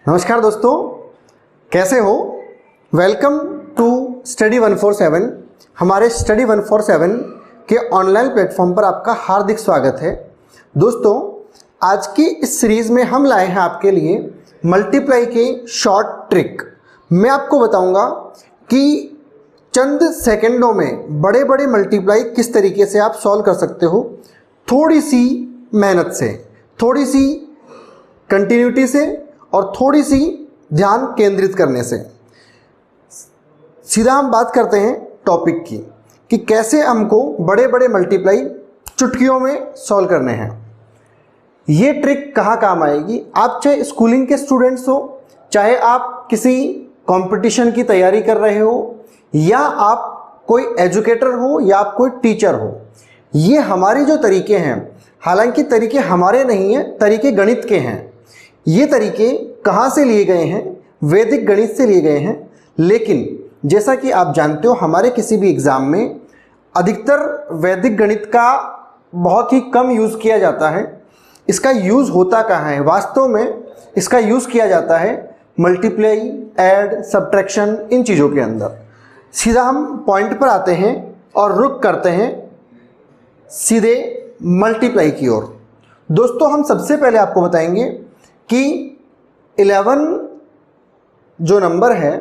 नमस्कार दोस्तों, कैसे हो? Welcome to study 147। हमारे स्टडी 147 के ऑनलाइन प्लेटफॉर्म पर आपका हार्दिक स्वागत है। दोस्तों, आज की इस सीरीज़ में हम लाए हैं आपके लिए मल्टीप्लाई के शॉर्ट ट्रिक। मैं आपको बताऊंगा कि चंद सेकंडों में बड़े बड़े मल्टीप्लाई किस तरीके से आप सॉल्व कर सकते हो, थोड़ी सी मेहनत से, थोड़ी सी कंटिन्यूटी से और थोड़ी सी ध्यान केंद्रित करने से। सीधा हम बात करते हैं टॉपिक की कि कैसे हमको बड़े बड़े मल्टीप्लाई चुटकियों में सॉल्व करने हैं। ये ट्रिक कहाँ काम आएगी? आप चाहे स्कूलिंग के स्टूडेंट्स हो, चाहे आप किसी कंपटीशन की तैयारी कर रहे हो, या आप कोई एजुकेटर हो, या आप कोई टीचर हो। ये हमारे जो तरीके हैं, हालांकि तरीके हमारे नहीं हैं, तरीके गणित के हैं। ये तरीके कहाँ से लिए गए हैं? वैदिक गणित से लिए गए हैं। लेकिन जैसा कि आप जानते हो, हमारे किसी भी एग्ज़ाम में अधिकतर वैदिक गणित का बहुत ही कम यूज़ किया जाता है। इसका यूज़ होता कहाँ है? वास्तव में इसका यूज़ किया जाता है मल्टीप्लाई, ऐड, सब्ट्रैक्शन, इन चीज़ों के अंदर। सीधा हम पॉइंट पर आते हैं और रुक करते हैं सीधे मल्टीप्लाई की ओर। दोस्तों, हम सबसे पहले आपको बताएंगे कि 11 जो नंबर है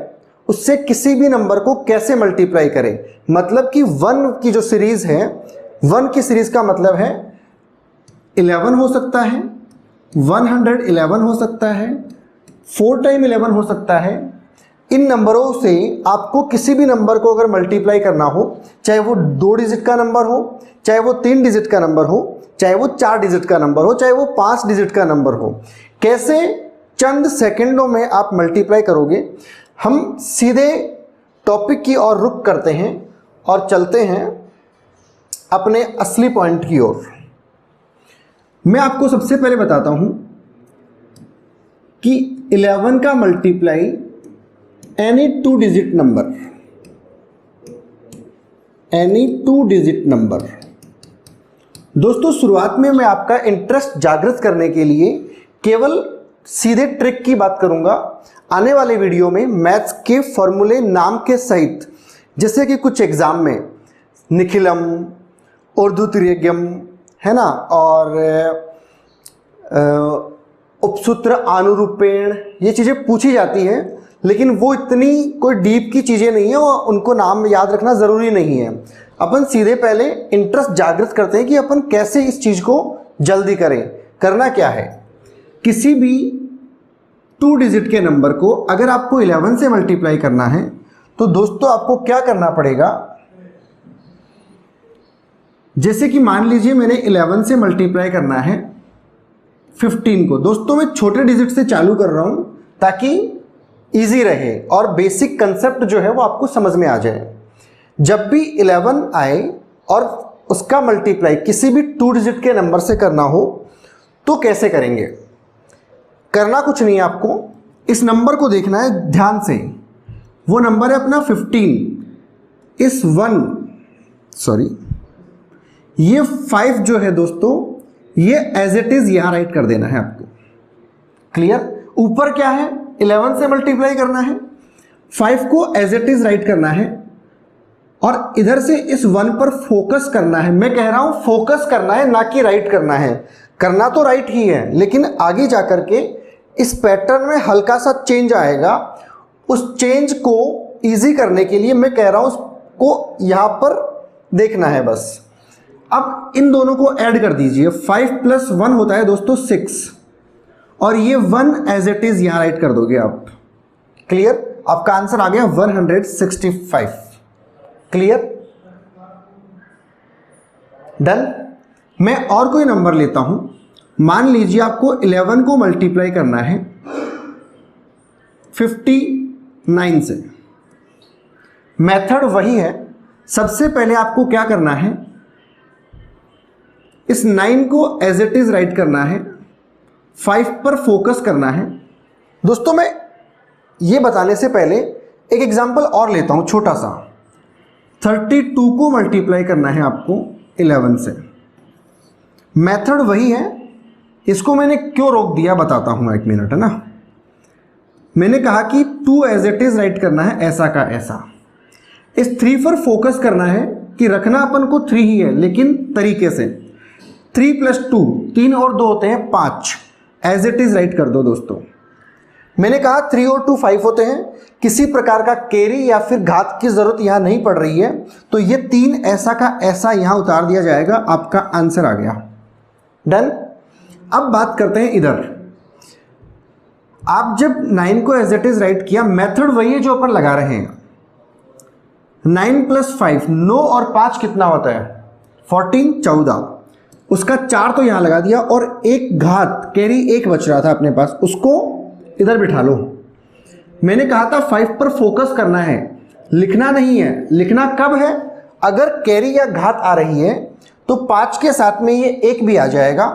उससे किसी भी नंबर को कैसे मल्टीप्लाई करें। मतलब कि 1 की जो सीरीज़ है, 1 की सीरीज़ का मतलब है 11 हो सकता है, 111 हो सकता है, 4 टाइम 11 हो सकता है। इन नंबरों से आपको किसी भी नंबर को अगर मल्टीप्लाई करना हो, चाहे वो 2 डिजिट का नंबर हो, चाहे वो 3 डिजिट का नंबर हो, चाहे वो 4 डिजिट का नंबर हो, चाहे वो 5 डिजिट का नंबर हो, कैसे चंद सेकंडों में आप मल्टीप्लाई करोगे। हम सीधे टॉपिक की ओर रुख करते हैं और चलते हैं अपने असली पॉइंट की ओर। मैं आपको सबसे पहले बताता हूं कि 11 का multiply any 2 digit number, any 2 digit number. दोस्तों, शुरुआत में मैं आपका इंटरेस्ट जागृत करने के लिए केवल सीधे ट्रिक की बात करूंगा। आने वाले वीडियो में मैथ्स के फॉर्मूले नाम के सहित, जैसे कि कुछ एग्जाम में निखिलम, ऊर्ध्वतिर्यज्ञम है ना, और उपसूत्र अनुरूपेण, ये चीज़ें पूछी जाती हैं, लेकिन वो इतनी कोई डीप की चीज़ें नहीं है और उनको नाम याद रखना ज़रूरी नहीं है। अपन सीधे पहले इंटरेस्ट जागृत करते हैं कि अपन कैसे इस चीज़ को जल्दी करें। करना क्या है? किसी भी 2 डिजिट के नंबर को अगर आपको 11 से मल्टीप्लाई करना है तो दोस्तों आपको क्या करना पड़ेगा? जैसे कि मान लीजिए मैंने 11 से मल्टीप्लाई करना है 15 को। दोस्तों, मैं छोटे डिजिट से चालू कर रहा हूं ताकि इजी रहे और बेसिक कंसेप्ट जो है वो आपको समझ में आ जाए। जब भी 11 आए और उसका मल्टीप्लाई किसी भी 2 डिजिट के नंबर से करना हो तो कैसे करेंगे? करना कुछ नहीं है, आपको इस नंबर को देखना है ध्यान से। वो नंबर है अपना 15। इस 5 जो है दोस्तों, ये एज इट इज यहां राइट कर देना है आपको। क्लियर? ऊपर क्या है? 11 से मल्टीप्लाई करना है, 5 को एज इट इज राइट करना है और इधर से इस 1 पर फोकस करना है। मैं कह रहा हूं फोकस करना है, ना कि राइट करना है। करना तो राइट ही है, लेकिन आगे जाकर के इस पैटर्न में हल्का सा चेंज आएगा। उस चेंज को इजी करने के लिए मैं कह रहा हूं उसको यहां पर देखना है बस। अब इन दोनों को ऐड कर दीजिए। 5 + 1 होता है दोस्तों 6, और ये 1 एज इट इज यहां राइट कर दोगे आप। क्लियर? आपका आंसर आ गया 165। क्लियर? डन? मैं और कोई नंबर लेता हूं। मान लीजिए आपको 11 को मल्टीप्लाई करना है 59 से। मेथड वही है। सबसे पहले आपको क्या करना है? इस 9 को एज इट इज राइट करना है, 5 पर फोकस करना है। दोस्तों, मैं ये बताने से पहले एक एग्जांपल और लेता हूं छोटा सा। 32 को मल्टीप्लाई करना है आपको 11 से। मेथड वही है। इसको मैंने क्यों रोक दिया बताता हूं, एक मिनट, है ना। मैंने कहा कि 2 एज इट इज राइट करना है ऐसा का ऐसा। इस 3 पर फोकस करना है कि रखना अपन को 3 ही है, लेकिन तरीके से 3 + 2 3 और 2 होते हैं 5, एज इट इज राइट कर दो दोस्तों। मैंने कहा 3 और 2 5 होते हैं, किसी प्रकार का कैरी या फिर घात की जरूरत यहां नहीं पड़ रही है, तो ये 3 ऐसा का ऐसा यहां उतार दिया जाएगा, आपका आंसर आ गया। डन। अब बात करते हैं इधर। आप जब 9 को एज इट इज राइट किया, मेथड वही है जो अपन लगा रहे हैं। 9 + 5 9 और 5 कितना होता है 14 14, उसका 4 तो यहां लगा दिया और एक घात कैरी 1 बच रहा था अपने पास, उसको इधर बिठा लो। मैंने कहा था 5 पर फोकस करना है, लिखना नहीं है। लिखना कब है, अगर कैरी या घात आ रही है तो 5 के साथ में ये 1 भी आ जाएगा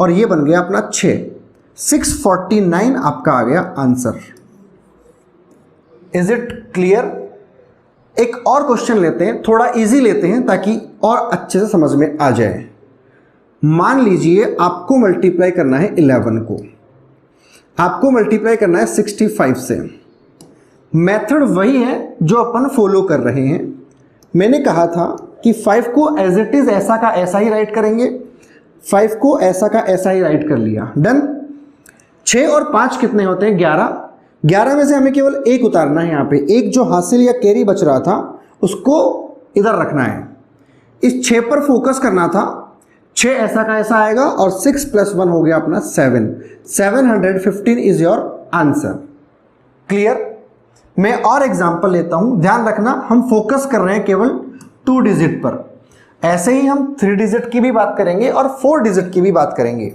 और ये बन गया अपना 649 आपका आ गया आंसर। Is it clear? एक और क्वेश्चन लेते हैं, थोड़ा इजी लेते हैं ताकि और अच्छे से समझ में आ जाए। मान लीजिए आपको मल्टीप्लाई करना है 11 को, आपको मल्टीप्लाई करना है 65 से। मेथड वही है जो अपन फॉलो कर रहे हैं। मैंने कहा था कि 5 को एज इट इज ऐसा का ऐसा ही राइट करेंगे, 5 को ऐसा का ऐसा ही राइट कर लिया। डन। 6 और 5 कितने होते हैं 11, 11 में से हमें केवल 1 उतारना है। यहाँ पे 1 जो हासिल या कैरी बच रहा था उसको इधर रखना है। इस 6 पर फोकस करना था, 6 ऐसा का ऐसा आएगा और 6 + 1 हो गया अपना 7, 715 इज योर आंसर। क्लियर? मैं और एग्जांपल लेता हूं, ध्यान रखना हम फोकस कर रहे हैं केवल 2 डिजिट पर। ऐसे ही हम 3 डिजिट की भी बात करेंगे और 4 डिजिट की भी बात करेंगे।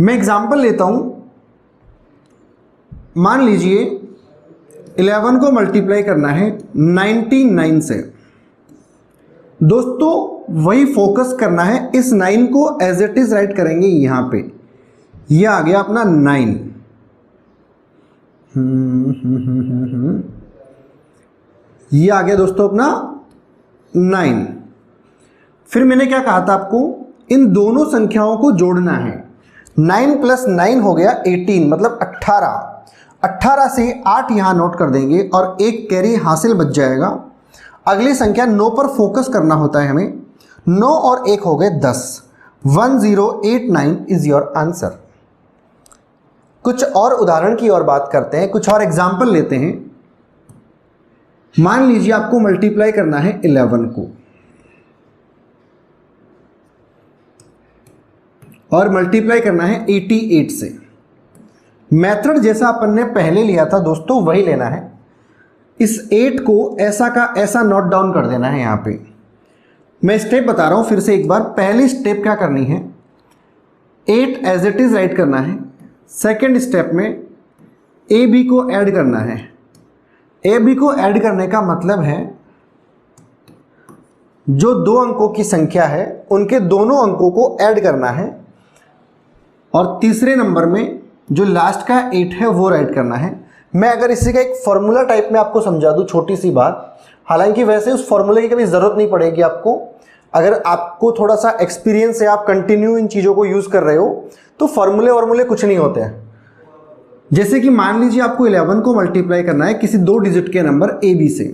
मैं एग्जांपल लेता हूं, मान लीजिए 11 को मल्टीप्लाई करना है 99 से। दोस्तों वही फोकस करना है, इस 9 को एज इट इज राइट करेंगे यहां पे। यह आ गया अपना 9। ये आ गया दोस्तों अपना 9। फिर मैंने क्या कहा था आपको, इन दोनों संख्याओं को जोड़ना है। 9 + 9 हो गया 18, मतलब 18। 18 से 8 यहां नोट कर देंगे और एक कैरी हासिल बच जाएगा। अगली संख्या 9 पर फोकस करना होता है हमें। 9 और 1 हो गए 10, 1089 इज योर आंसर। कुछ और उदाहरण की और बात करते हैं, कुछ और एग्जाम्पल लेते हैं। मान लीजिए आपको मल्टीप्लाई करना है 11 को और मल्टीप्लाई करना है 88 से। मेथड जैसा अपन ने पहले लिया था दोस्तों वही लेना है। इस 8 को ऐसा का ऐसा नोट डाउन कर देना है। यहाँ पे मैं स्टेप बता रहा हूं फिर से एक बार। पहली स्टेप क्या करनी है, 8 एज इट इज राइट करना है। सेकेंड स्टेप में ए बी को ऐड करना है। ए बी को ऐड करने का मतलब है जो 2 अंकों की संख्या है उनके दोनों अंकों को ऐड करना है और तीसरे नंबर में जो लास्ट का 8 है वो राइट करना है। मैं अगर इसी का एक फॉर्मूला टाइप में आपको समझा दूं, छोटी सी बात, हालांकि वैसे उस फॉर्मूले की कभी ज़रूरत नहीं पड़ेगी आपको। अगर आपको थोड़ा सा एक्सपीरियंस है, आप कंटिन्यू इन चीज़ों को यूज़ कर रहे हो, तो फॉर्मूले वॉर्मूले कुछ नहीं होते हैं। जैसे कि मान लीजिए आपको 11 को मल्टीप्लाई करना है किसी 2 डिजिट के नंबर ए बी से,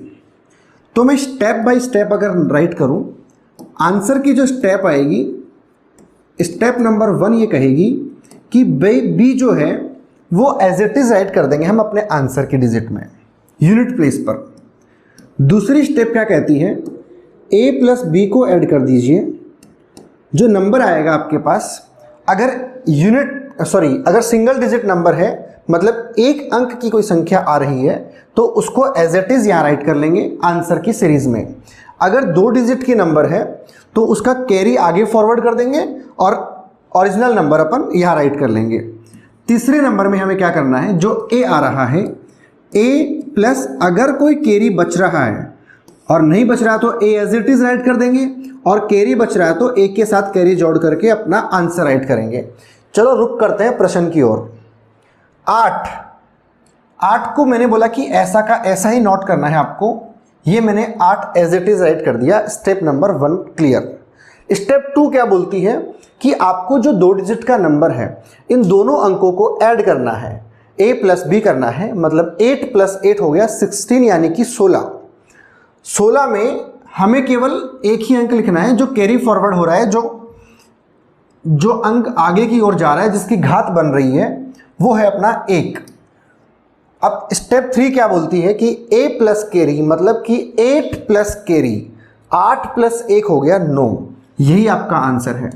तो मैं स्टेप बाय स्टेप अगर राइट करूं, आंसर की जो स्टेप आएगी, स्टेप नंबर 1 ये कहेगी कि बी जो है वो एज इट इज राइट कर देंगे हम अपने आंसर की डिजिट में, यूनिट प्लेस पर। दूसरी स्टेप क्या कहती है, ए प्लस बी को ऐड कर दीजिए। जो नंबर आएगा आपके पास, अगर सिंगल डिजिट नंबर है, मतलब एक अंक की कोई संख्या आ रही है, तो उसको एज इट इज यहाँ राइट कर लेंगे आंसर की सीरीज में। अगर 2 डिजिट की नंबर है तो उसका कैरी आगे फॉरवर्ड कर देंगे और ओरिजिनल नंबर अपन यहाँ राइट कर लेंगे। तीसरे नंबर में हमें क्या करना है, जो ए आ रहा है, ए प्लस अगर कोई कैरी बच रहा है और नहीं बच रहा तो ए एज इट इज राइट कर देंगे, और कैरी बच रहा है तो ए के साथ कैरी जोड़ करके अपना आंसर राइट करेंगे। चलो रुक करते हैं प्रश्न की ओर। 8 को मैंने बोला कि ऐसा का ऐसा ही नोट करना है आपको। ये मैंने 8 एज इट इज राइट कर दिया। Step number 1 clear. स्टेप 2 क्या बोलती है कि आपको जो 2 डिजिट का नंबर है इन दोनों अंकों को ऐड करना है। a प्लस बी करना है, मतलब 8 प्लस 8 हो गया 16 यानी कि 16। 16 में हमें केवल एक ही अंक लिखना है जो कैरी फॉरवर्ड हो रहा है, जो अंक आगे की ओर जा रहा है, जिसकी घात बन रही है, वो है अपना 1। अब स्टेप 3 क्या बोलती है कि a प्लस कैरी, मतलब कि 8 प्लस कैरी, 8 प्लस 1 हो गया 9। यही आपका आंसर है।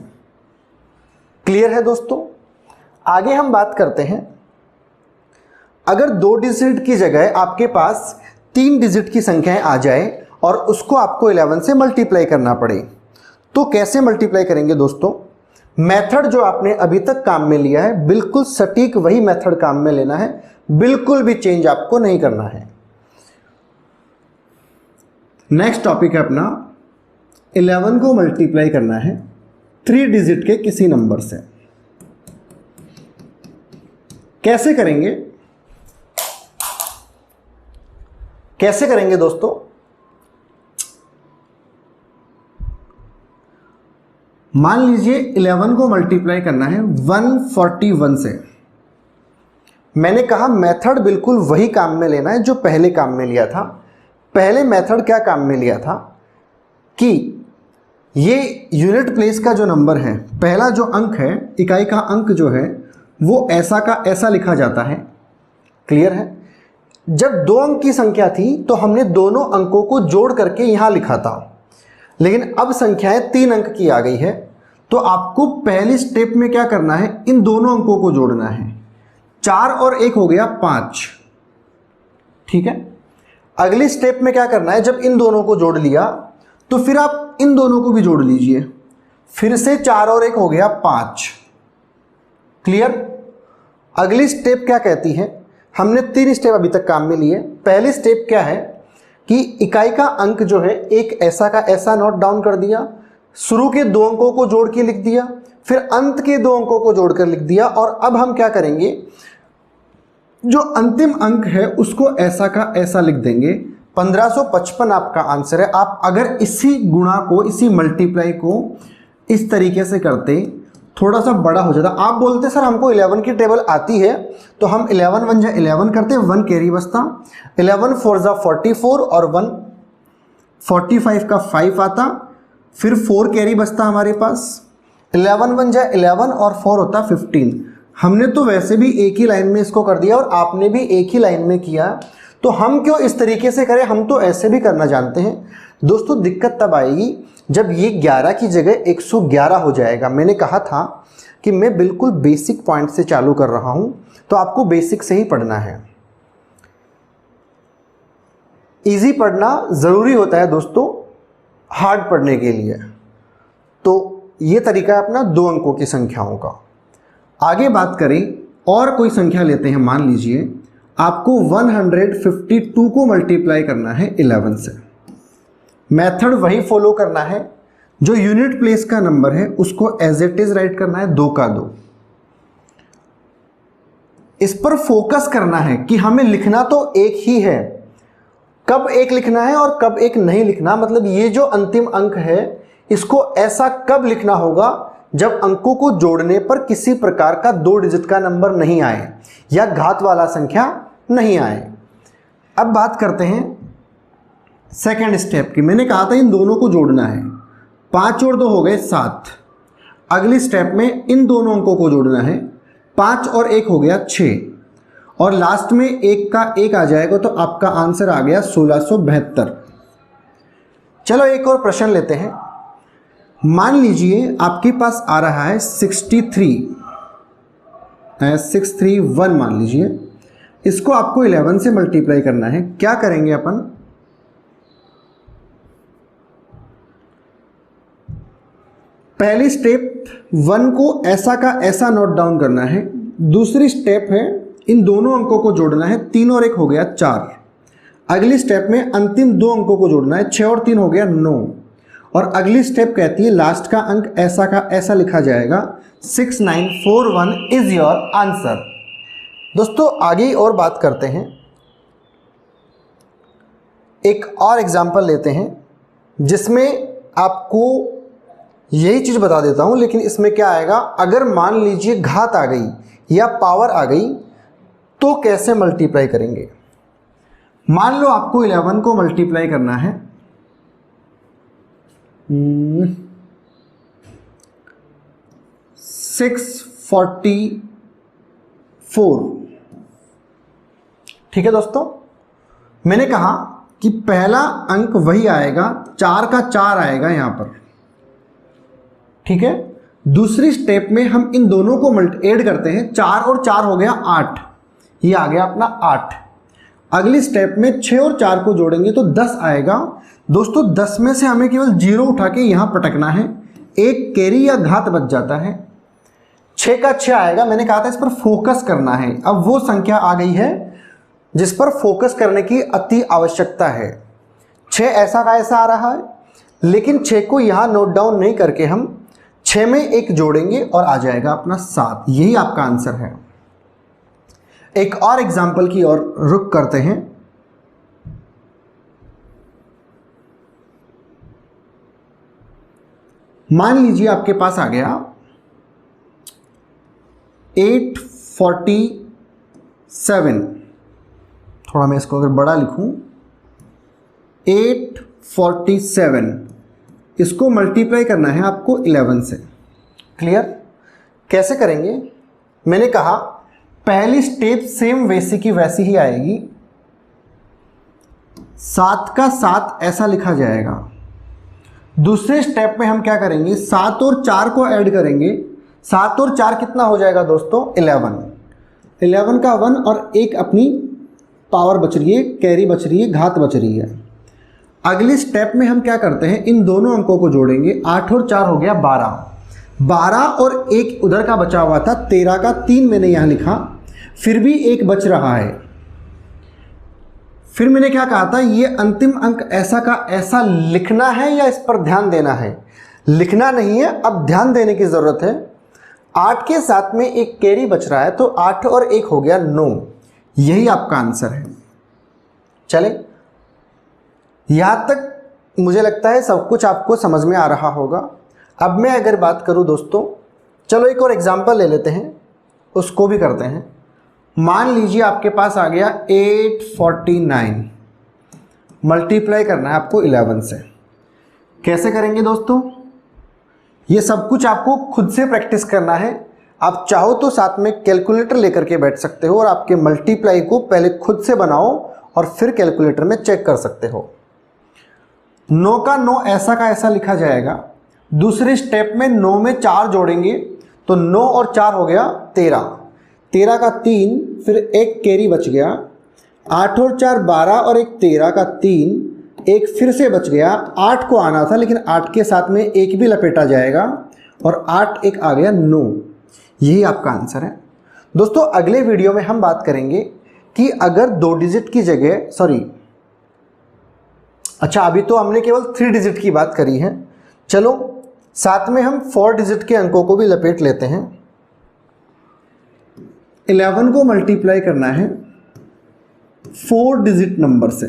क्लियर है दोस्तों? आगे हम बात करते हैं, अगर 2 डिजिट की जगह आपके पास 3 डिजिट की संख्याएं आ जाए और उसको आपको 11 से मल्टीप्लाई करना पड़े, तो कैसे मल्टीप्लाई करेंगे दोस्तों? मेथड जो आपने अभी तक काम में लिया है, बिल्कुल सटीक वही मेथड काम में लेना है, बिल्कुल भी चेंज आपको नहीं करना है। नेक्स्ट टॉपिक है अपना 11 को मल्टीप्लाई करना है 3 डिजिट के किसी नंबर से। कैसे करेंगे? कैसे करेंगे दोस्तों? मान लीजिए 11 को मल्टीप्लाई करना है 141 से। मैंने कहा मेथड बिल्कुल वही काम में लेना है जो पहले काम में लिया था। पहले मेथड क्या काम में लिया था कि ये यूनिट प्लेस का जो नंबर है, पहला जो अंक है, इकाई का अंक जो है, वो ऐसा का ऐसा लिखा जाता है। क्लियर है? जब 2 अंक की संख्या थी तो हमने दोनों अंकों को जोड़ करके यहाँ लिखा था, लेकिन अब संख्याएं 3 अंक की आ गई है, तो आपको पहली स्टेप में क्या करना है? इन दोनों अंकों को जोड़ना है। 4 और 1 हो गया 5। ठीक है? अगली स्टेप में क्या करना है? जब इन दोनों को जोड़ लिया तो फिर आप इन दोनों को भी जोड़ लीजिए। फिर से 4 और 1 हो गया 5। क्लियर? अगली स्टेप क्या कहती है? हमने 3 स्टेप अभी तक काम में लिए। पहली स्टेप क्या है कि इकाई का अंक जो है एक ऐसा का ऐसा नोट डाउन कर दिया, शुरू के 2 अंकों को जोड़ के लिख दिया, फिर अंत के 2 अंकों को जोड़कर लिख दिया। और अब हम क्या करेंगे? जो अंतिम अंक है उसको ऐसा का ऐसा लिख देंगे। 1555 आपका आंसर है। आप अगर इसी गुणा को, इसी मल्टीप्लाई को इस तरीके से करते, थोड़ा सा बड़ा हो जाता, आप बोलते सर हमको 11 की टेबल आती है, तो हम 11 1 जा 11 करते, 1 कैरी बचता, 11 4 जा 44 और 1 45 का 5 आता, फिर 4 कैरी बचता हमारे पास, 11 1 जा 11 और 4 होता 15। हमने तो वैसे भी एक ही लाइन में इसको कर दिया और आपने भी एक ही लाइन में किया, तो हम क्यों इस तरीके से करें? हम तो ऐसे भी करना जानते हैं। दोस्तों दिक्कत तब आएगी जब ये 11 की जगह 111 हो जाएगा। मैंने कहा था कि मैं बिल्कुल बेसिक पॉइंट से चालू कर रहा हूं, तो आपको बेसिक से ही पढ़ना है। इजी पढ़ना ज़रूरी होता है दोस्तों हार्ड पढ़ने के लिए। तो ये तरीका है अपना 2 अंकों की संख्याओं का। आगे बात करें, और कोई संख्या लेते हैं। मान लीजिए आपको 152 को मल्टीप्लाई करना है 11 से। मेथड वही फॉलो करना है, जो यूनिट प्लेस का नंबर है उसको एज इट इज राइट करना है, 2 का 2। इस पर फोकस करना है कि हमें लिखना तो एक ही है, कब एक लिखना है और कब एक नहीं लिखना। मतलब ये जो अंतिम अंक है इसको ऐसा कब लिखना होगा जब अंकों को जोड़ने पर किसी प्रकार का 2 डिजिट का नंबर नहीं आए या घात वाला संख्या नहीं आए। अब बात करते हैं सेकेंड स्टेप की। मैंने कहा था इन दोनों को जोड़ना है, 5 और 2 हो गए 7। अगली स्टेप में इन दोनों अंकों को जोड़ना है, 5 और 1 हो गया 6, और लास्ट में 1 का 1 आ जाएगा, तो आपका आंसर आ गया 1672। चलो एक और प्रश्न लेते हैं। मान लीजिए आपके पास आ रहा है 63, 631 मान लीजिए, इसको आपको 11 से मल्टीप्लाई करना है। क्या करेंगे अपन? पहली स्टेप 1 को ऐसा का ऐसा नोट डाउन करना है। दूसरी स्टेप है इन दोनों अंकों को जोड़ना है, 3 और 1 हो गया 4। अगली स्टेप में अंतिम 2 अंकों को जोड़ना है, 6 और 3 हो गया 9। और अगली स्टेप कहती है लास्ट का अंक ऐसा का ऐसा लिखा जाएगा। 6941 इज योर आंसर। दोस्तों आगे और बात करते हैं, एक और एग्जांपल लेते हैं जिसमें आपको यही चीज़ बता देता हूं, लेकिन इसमें क्या आएगा, अगर मान लीजिए घात आ गई या पावर आ गई तो कैसे मल्टीप्लाई करेंगे। मान लो आपको 11 को मल्टीप्लाई करना है 644। ठीक है दोस्तों, मैंने कहा कि पहला अंक वही आएगा, 4 का 4 आएगा यहां पर। ठीक है, दूसरी स्टेप में हम इन दोनों को ऐड करते हैं, 4 और 4 हो गया 8, ये आ गया अपना 8। अगली स्टेप में 6 और 4 को जोड़ेंगे तो 10 आएगा। दोस्तों 10 में से हमें केवल 0 उठा के यहां पटकना है, एक कैरी या घात बच जाता है, 6 का 6 आएगा। मैंने कहा था इस पर फोकस करना है, अब वो संख्या आ गई है जिस पर फोकस करने की अति आवश्यकता है। 6 ऐसा का ऐसा आ रहा है, लेकिन 6 को यहां नोट डाउन नहीं करके हम 6 में एक जोड़ेंगे और आ जाएगा अपना 7। यही आपका आंसर है। एक और एग्जाम्पल की ओर रुक करते हैं। मान लीजिए आपके पास आ गया 847, थोड़ा मैं इसको अगर बड़ा लिखूं, 847, इसको मल्टीप्लाई करना है आपको 11 से। क्लियर? कैसे करेंगे? मैंने कहा पहली स्टेप सेम वैसी की वैसी ही आएगी, 7 का 7 ऐसा लिखा जाएगा। दूसरे स्टेप में हम क्या करेंगे, 7 और 4 को ऐड करेंगे। 7 और 4 कितना हो जाएगा दोस्तों? 11। 11 का 1 और एक अपनी पावर बच रही है, कैरी बच रही है, घात बच रही है। अगली स्टेप में हम क्या करते हैं, इन दोनों अंकों को जोड़ेंगे। 8 और 4 हो गया 12। 12 और एक उधर का बचा हुआ था, 13 का 3 मैंने यहां लिखा, फिर भी एक बच रहा है। फिर मैंने क्या कहा था, ये अंतिम अंक ऐसा का ऐसा लिखना है या इस पर ध्यान देना है? लिखना नहीं है, अब ध्यान देने की जरूरत है। 8 के साथ में एक कैरी बच रहा है, तो 8 और 1 हो गया 9। यही आपका आंसर है। चले, यहां तक मुझे लगता है सब कुछ आपको समझ में आ रहा होगा। अब मैं अगर बात करूं दोस्तों, चलो एक और एग्जांपल ले लेते हैं, उसको भी करते हैं। मान लीजिए आपके पास आ गया 849, मल्टीप्लाई करना है आपको 11 से। कैसे करेंगे दोस्तों? ये सब कुछ आपको खुद से प्रैक्टिस करना है। आप चाहो तो साथ में कैलकुलेटर लेकर के बैठ सकते हो और आपके मल्टीप्लाई को पहले खुद से बनाओ और फिर कैलकुलेटर में चेक कर सकते हो। 9 का 9 ऐसा का ऐसा लिखा जाएगा। दूसरे स्टेप में 9 में 4 जोड़ेंगे तो 9 और 4 हो गया 13। 13 का 3, फिर एक कैरी बच गया। 8 और 4 12 और एक 13 का 3, एक फिर से बच गया। 8 को आना था, लेकिन 8 के साथ में एक भी लपेटा जाएगा और 8 एक आ गया 9। यही आपका आंसर है दोस्तों। अगले वीडियो में हम बात करेंगे कि अगर 2 डिजिट की जगह, अच्छा अभी तो हमने केवल 3 डिजिट की बात करी है, चलो साथ में हम 4 डिजिट के अंकों को भी लपेट लेते हैं। 11 को मल्टीप्लाई करना है 4 डिजिट नंबर से।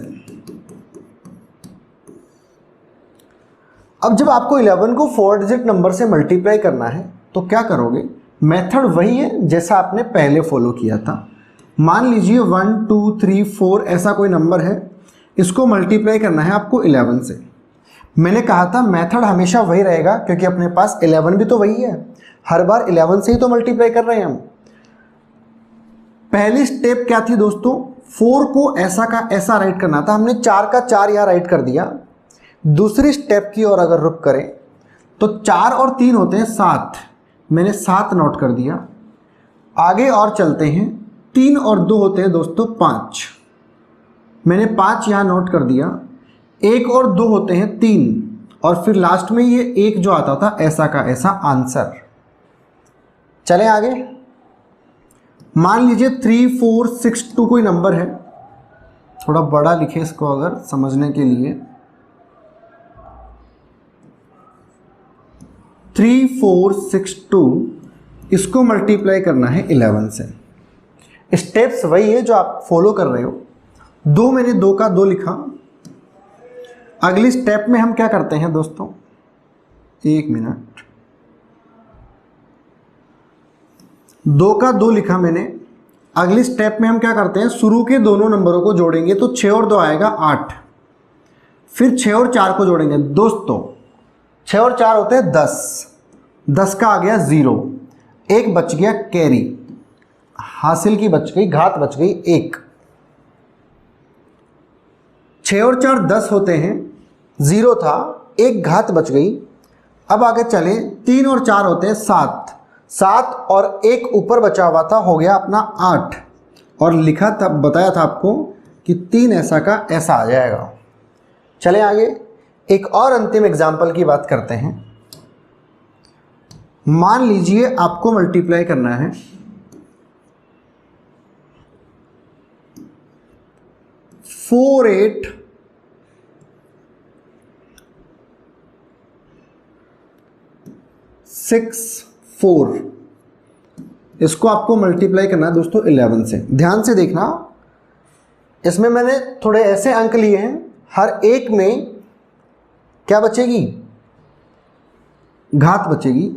अब जब आपको 11 को 4 डिजिट नंबर से मल्टीप्लाई करना है तो क्या करोगे? मेथड वही है जैसा आपने पहले फॉलो किया था। मान लीजिए 1 2 3 4 ऐसा कोई नंबर है, इसको मल्टीप्लाई करना है आपको 11 से। मैंने कहा था मेथड हमेशा वही रहेगा, क्योंकि अपने पास 11 भी तो वही है, हर बार 11 से ही तो मल्टीप्लाई कर रहे हैं हम। पहली स्टेप क्या थी दोस्तों? 4 को ऐसा का ऐसा राइट करना था, हमने 4 का 4 यहां राइट कर दिया। दूसरी स्टेप की ओर अगर रुक करें तो 4 और 3 होते हैं 7, मैंने 7 नोट कर दिया। आगे और चलते हैं, 3 और 2 होते हैं दोस्तों 5, मैंने 5 यहां नोट कर दिया। 1 और 2 होते हैं 3, और फिर लास्ट में ये 1 जो आता था ऐसा का ऐसा आंसर। चले आगे, मान लीजिए 3462 कोई नंबर है, थोड़ा बड़ा लिखे इसको अगर समझने के लिए। 3462, इसको मल्टीप्लाई करना है 11 से। स्टेप्स वही है जो आप फॉलो कर रहे हो। 2 मैंने 2 का 2 लिखा। अगली स्टेप में हम क्या करते हैं दोस्तों, 1 मिनट, 2 का 2 लिखा मैंने। अगली स्टेप में हम क्या करते हैं, शुरू के दोनों नंबरों को जोड़ेंगे तो 6 और 2 आएगा 8, फिर 6 और 4 को जोड़ेंगे दोस्तों, 6 और 4 होते हैं 10, 10 का आ गया 0, एक बच गया कैरी, हासिल की बच गई, घात बच गई 1। 6 और 4 10 होते हैं, 0 था, एक घात बच गई। अब आगे चले, 3 और 4 होते हैं 7, 7 और एक ऊपर बचा हुआ था, हो गया अपना 8, और लिखा था, बताया था आपको कि 3 ऐसा का ऐसा आ जाएगा। चलें आगे, एक और अंतिम एग्जाम्पल की बात करते हैं। मान लीजिए आपको मल्टीप्लाई करना है 4 8 6 4, इसको आपको मल्टीप्लाई करना है दोस्तों 11 से। ध्यान से देखना, इसमें मैंने थोड़े ऐसे अंक लिए हैं, हर एक में क्या बचेगी, घात बचेगी।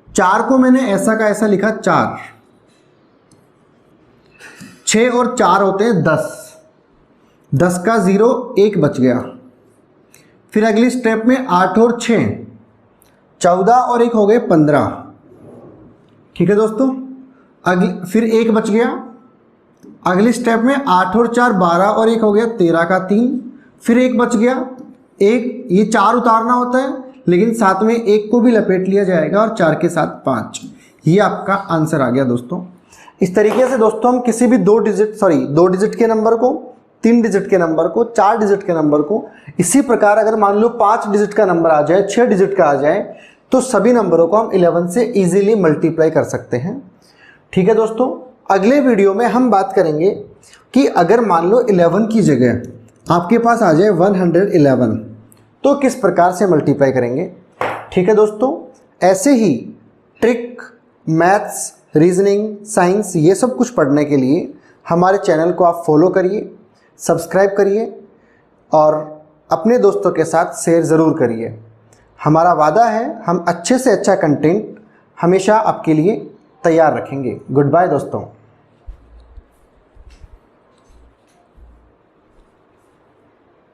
4 को मैंने ऐसा का ऐसा लिखा 4, 6 और 4 होते हैं 10, 10 का 0, एक बच गया। फिर अगली स्टेप में 8 और 6, 14 और एक हो गए 15, ठीक है दोस्तों। फिर एक बच गया। अगली स्टेप में 8 और 4 12 और एक हो गया 13 का 3, फिर एक बच गया, एक, ये 4 उतारना होता है लेकिन साथ में एक को भी लपेट लिया जाएगा और 4 के साथ 5, ये आपका आंसर आ गया दोस्तों। इस तरीके से दोस्तों हम किसी भी 2 डिजिट के नंबर को, 3 डिजिट के नंबर को, 4 डिजिट के नंबर को, इसी प्रकार अगर मान लो 5 डिजिट का नंबर आ जाए, 6 डिजिट का आ जाए, तो सभी नंबरों को हम 11 से इजीली मल्टीप्लाई कर सकते हैं। ठीक है दोस्तों, अगले वीडियो में हम बात करेंगे कि अगर मान लो 11 की जगह आपके पास आ जाए 111, तो किस प्रकार से मल्टीप्लाई करेंगे। ठीक है दोस्तों, ऐसे ही ट्रिक, मैथ्स, रीजनिंग, साइंस, ये सब कुछ पढ़ने के लिए हमारे चैनल को आप फॉलो करिए, सब्सक्राइब करिए और अपने दोस्तों के साथ शेयर ज़रूर करिए। हमारा वादा है हम अच्छे से अच्छा कंटेंट हमेशा आपके लिए तैयार रखेंगे। गुड बाय दोस्तों।